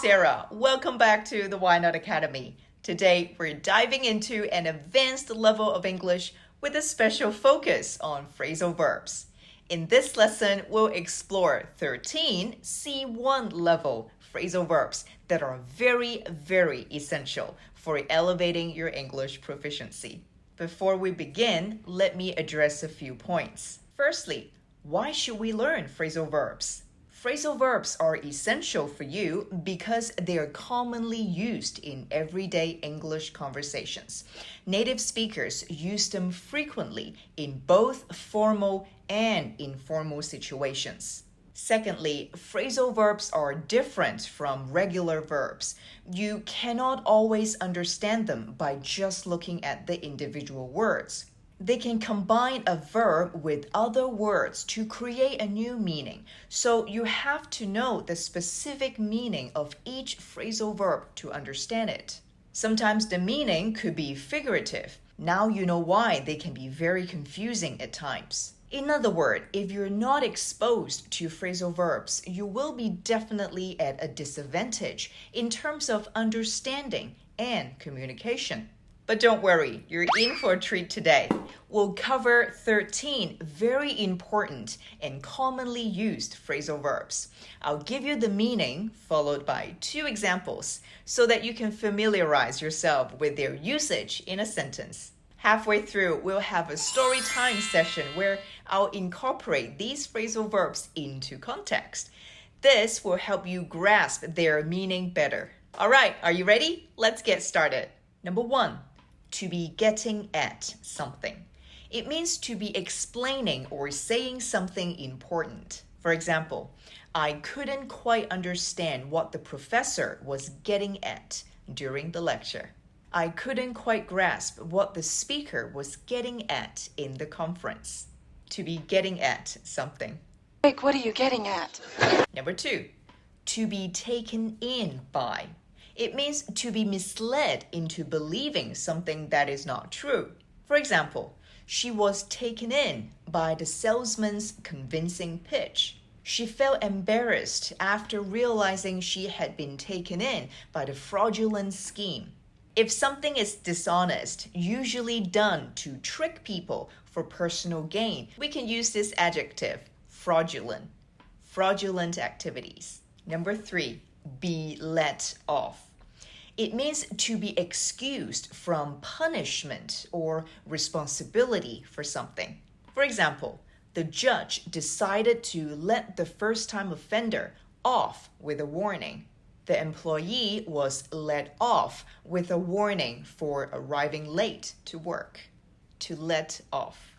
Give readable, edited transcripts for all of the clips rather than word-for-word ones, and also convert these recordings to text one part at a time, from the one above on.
Sarah. Welcome back to the WhyKnot Academy. Today, we're diving into an advanced level of English with a special focus on phrasal verbs. In this lesson, we'll explore 13 C1 level phrasal verbs that are very, very essential for elevating your English proficiency. Before we begin, let me address a few points. Firstly, why should we learn phrasal verbs? Phrasal verbs are essential for you because they are commonly used in everyday English conversations. Native speakers use them frequently in both formal and informal situations. Secondly, phrasal verbs are different from regular verbs. You cannot always understand them by just looking at the individual words. They can combine a verb with other words to create a new meaning. So you have to know the specific meaning of each phrasal verb to understand it. Sometimes the meaning could be figurative. Now you know why they can be very confusing at times. In other words, if you're not exposed to phrasal verbs, you will be definitely at a disadvantage in terms of understanding and communication. But don't worry, you're in for a treat today. We'll cover 13 very important and commonly used phrasal verbs. I'll give you the meaning followed by 2 examples so that you can familiarize yourself with their usage in a sentence. Halfway through, we'll have a story time session where I'll incorporate these phrasal verbs into context. This will help you grasp their meaning better. All right, are you ready? Let's get started. Number 1. To be getting at something. It means to be explaining or saying something important. For example, I couldn't quite understand what the professor was getting at during the lecture. I couldn't quite grasp what the speaker was getting at in the conference. To be getting at something. Like, what are you getting at? Number 2, to be taken in by. It means to be misled into believing something that is not true. For example, she was taken in by the salesman's convincing pitch. She felt embarrassed after realizing she had been taken in by the fraudulent scheme. If something is dishonest, usually done to trick people for personal gain, we can use this adjective, fraudulent. Fraudulent activities. Number 3, be let off. It means to be excused from punishment or responsibility for something. For example, the judge decided to let the first-time offender off with a warning. The employee was let off with a warning for arriving late to work. To let off.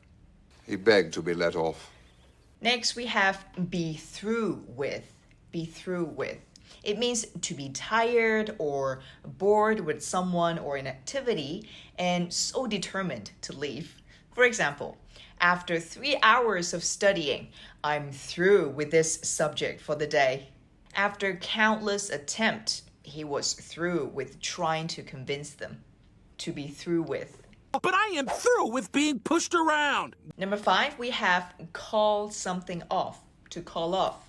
He begged to be let off. Next, we have be through with. Be through with. It means to be tired or bored with someone or an activity and so determined to leave. For example, after 3 hours of studying, I'm through with this subject for the day. After countless attempts, he was through with trying to convince them. To be through with. But I am through with being pushed around. Number 5, we have call something off. To call off.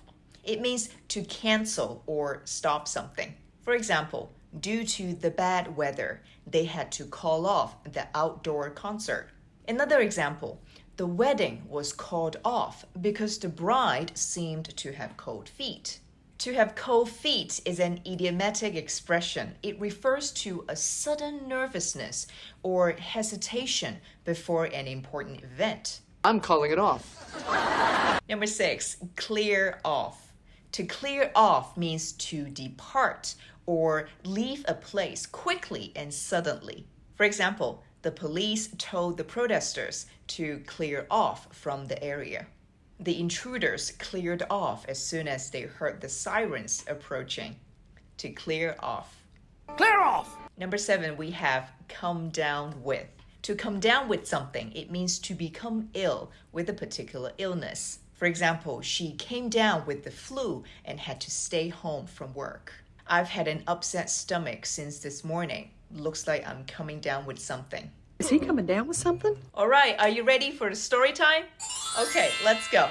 It means to cancel or stop something. For example, due to the bad weather, they had to call off the outdoor concert. Another example, the wedding was called off because the bride seemed to have cold feet. To have cold feet is an idiomatic expression. It refers to a sudden nervousness or hesitation before an important event. I'm calling it off. Number 6, clear off. To clear off means to depart or leave a place quickly and suddenly. For example, the police told the protesters to clear off from the area. The intruders cleared off as soon as they heard the sirens approaching. To clear off. Clear off! Number 7, we have come down with. To come down with something, it means to become ill with a particular illness. For example, she came down with the flu and had to stay home from work. I've had an upset stomach since this morning. Looks like I'm coming down with something. Is he coming down with something? All right, are you ready for the story time? Okay, let's go.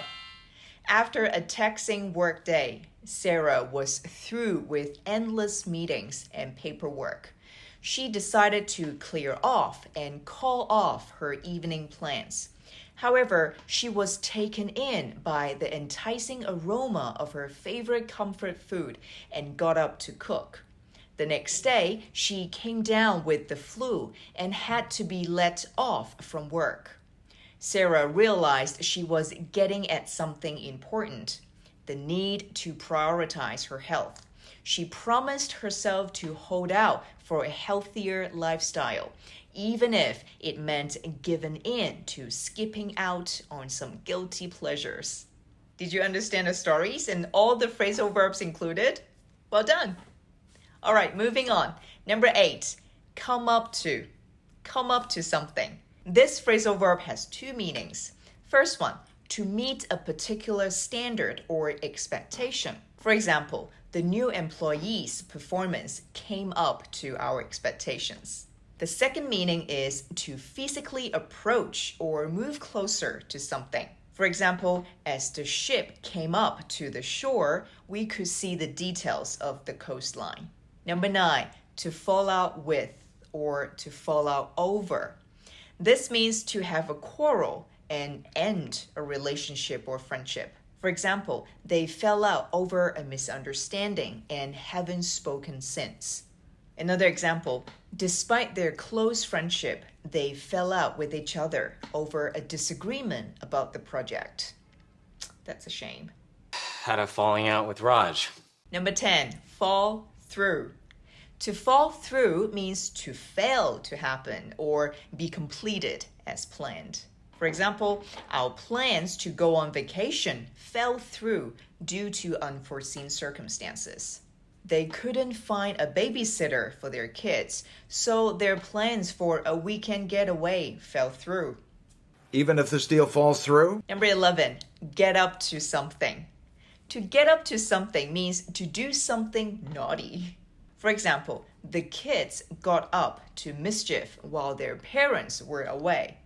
After a taxing workday, Sarah was through with endless meetings and paperwork. She decided to clear off and call off her evening plans. However, she was taken in by the enticing aroma of her favorite comfort food and got up to cook. The next day, she came down with the flu and had to be let off from work. Sarah realized she was getting at something important, the need to prioritize her health. She promised herself to hold out for a healthier lifestyle, even if it meant giving in to skipping out on some guilty pleasures. Did you understand the stories and all the phrasal verbs included? Well done! All right, moving on. Number 8, come up to. Come up to something. This phrasal verb has two meanings. First one, to meet a particular standard or expectation. For example, the new employee's performance came up to our expectations. The second meaning is to physically approach or move closer to something. For example, as the ship came up to the shore, we could see the details of the coastline. Number 9, to fall out with or to fall out over. This means to have a quarrel and end a relationship or friendship. For example, they fell out over a misunderstanding and haven't spoken since. Another example, despite their close friendship, they fell out with each other over a disagreement about the project. That's a shame. Had a falling out with Raj. Number 10, fall through. To fall through means to fail to happen or be completed as planned. For example, our plans to go on vacation fell through due to unforeseen circumstances. They couldn't find a babysitter for their kids, so their plans for a weekend getaway fell through. Even if this deal falls through? Number 11, get up to something. To get up to something means to do something naughty. For example, the kids got up to mischief while their parents were away.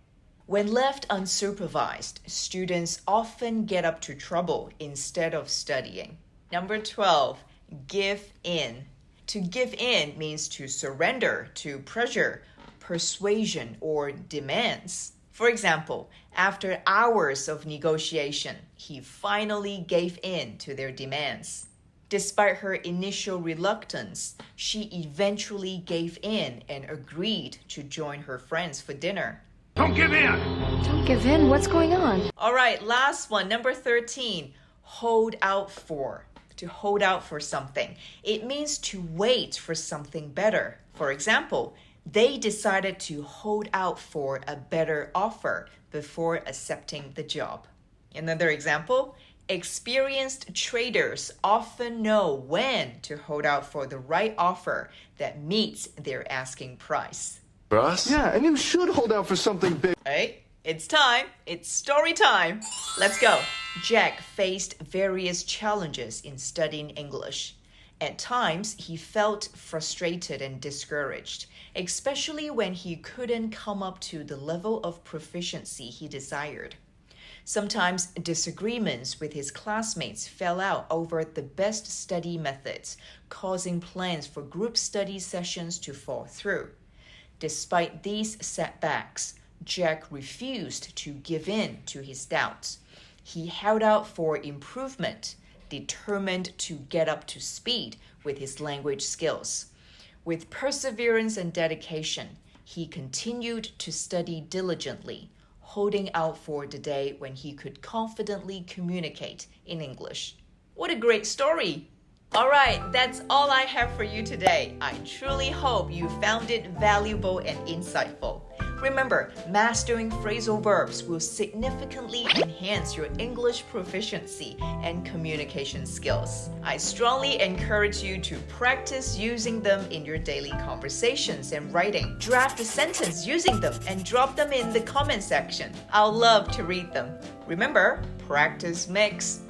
When left unsupervised, students often get up to trouble instead of studying. Number 12, give in. To give in means to surrender to pressure, persuasion, or demands. For example, after hours of negotiation, he finally gave in to their demands. Despite her initial reluctance, she eventually gave in and agreed to join her friends for dinner. Don't give in! Don't give in. What's going on? All right, last one, number 13, hold out for. To hold out for something. It means to wait for something better. For example, they decided to hold out for a better offer before accepting the job. Another example, experienced traders often know when to hold out for the right offer that meets their asking price. Ross? Yeah, and you should hold out for something big. Hey, it's time. It's story time. Let's go. Jack faced various challenges in studying English. At times, he felt frustrated and discouraged, especially when he couldn't come up to the level of proficiency he desired. Sometimes disagreements with his classmates fell out over the best study methods, causing plans for group study sessions to fall through. Despite these setbacks, Jack refused to give in to his doubts. He held out for improvement, determined to get up to speed with his language skills. With perseverance and dedication, he continued to study diligently, holding out for the day when he could confidently communicate in English. What a great story! All right, that's all I have for you today. I truly hope you found it valuable and insightful. Remember, mastering phrasal verbs will significantly enhance your English proficiency and communication skills. I strongly encourage you to practice using them in your daily conversations and writing. Draft a sentence using them and drop them in the comment section. I'll love to read them. Remember, practice makes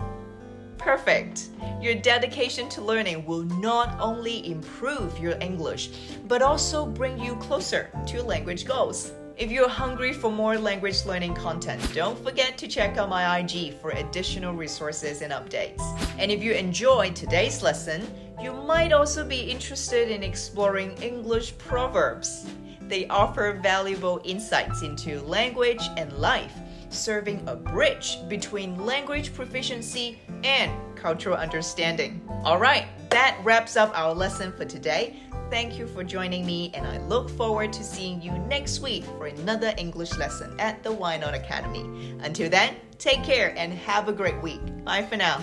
perfect. Your dedication to learning will not only improve your English, but also bring you closer to language goals. If you're hungry for more language learning content, don't forget to check out my IG for additional resources and updates. And if you enjoyed today's lesson, you might also be interested in exploring English proverbs. They offer valuable insights into language and life, serving a bridge between language proficiency and cultural understanding. Alright, that wraps up our lesson for today. Thank you for joining me, and I look forward to seeing you next week for another English lesson at the WhyKnot Academy. Until then, take care and have a great week. Bye for now.